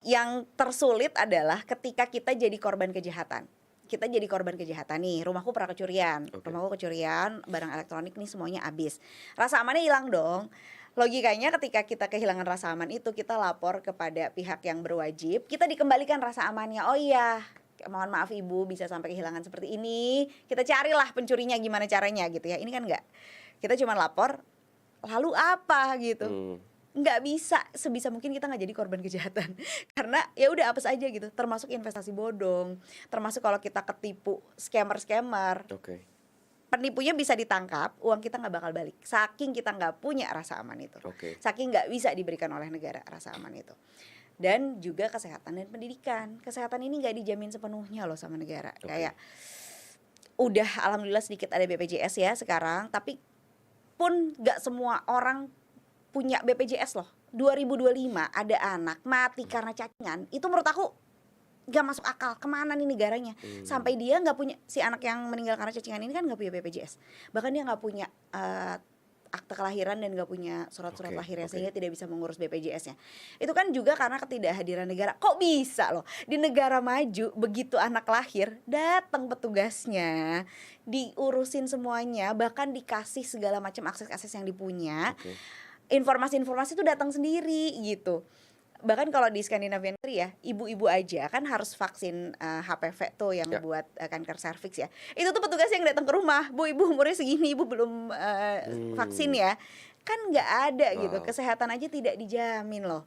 yang tersulit adalah ketika kita jadi korban kejahatan. Kita jadi korban kejahatan nih, rumahku pernah kecurian, rumahku kecurian, barang elektronik nih semuanya habis. Rasa amannya hilang dong. Logikanya ketika kita kehilangan rasa aman itu, kita lapor kepada pihak yang berwajib, kita dikembalikan rasa amannya. Oh iya, mohon maaf ibu bisa sampai kehilangan seperti ini, kita carilah pencurinya gimana caranya gitu ya. Ini kan enggak, kita cuma lapor, lalu apa gitu. Nggak bisa, sebisa mungkin kita nggak jadi korban kejahatan karena ya udah apes aja gitu, termasuk investasi bodong, termasuk kalau kita ketipu scammer penipunya bisa ditangkap, uang kita nggak bakal balik saking kita nggak punya rasa aman itu, saking nggak bisa diberikan oleh negara rasa aman itu. Dan juga kesehatan dan pendidikan, kesehatan ini nggak dijamin sepenuhnya loh sama negara. Kayak udah alhamdulillah sedikit ada BPJS ya sekarang, tapi pun nggak semua orang punya BPJS loh. 2025 ada anak mati karena cacingan, itu menurut aku gak masuk akal. Kemana nih negaranya? Sampai dia gak punya, si anak yang meninggal karena cacingan ini kan gak punya BPJS. Bahkan dia gak punya akte kelahiran dan gak punya surat-surat lahirnya, sehingga tidak bisa mengurus BPJS-nya. Itu kan juga karena ketidakhadiran negara. Kok bisa loh di negara maju, begitu anak lahir datang petugasnya, diurusin semuanya, bahkan dikasih segala macam akses-akses yang dipunya. Informasi-informasi itu datang sendiri gitu. Bahkan kalau di Skandinavian country ya, ibu-ibu aja kan harus vaksin HPV tuh yang buat kanker serviks ya. Itu tuh petugas yang datang ke rumah, Bu ibu umurnya segini, ibu belum vaksin ya. Kan nggak ada gitu, kesehatan aja tidak dijamin loh.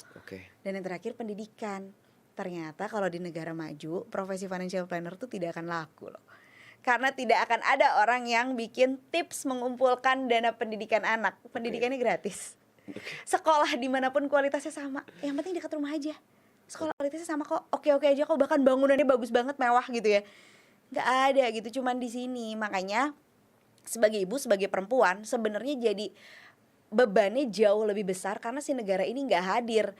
Dan yang terakhir pendidikan. Ternyata kalau di negara maju, profesi financial planner tuh tidak akan laku loh. Karena tidak akan ada orang yang bikin tips mengumpulkan dana pendidikan anak. Pendidikannya gratis. Sekolah dimanapun kualitasnya sama, yang penting dekat rumah aja. Sekolah kualitasnya sama kok, oke-oke aja kok, bahkan bangunannya bagus banget, mewah gitu ya. Nggak ada gitu, cuman di sini. Makanya sebagai ibu, sebagai perempuan, sebenarnya jadi bebannya jauh lebih besar karena si negara ini nggak hadir.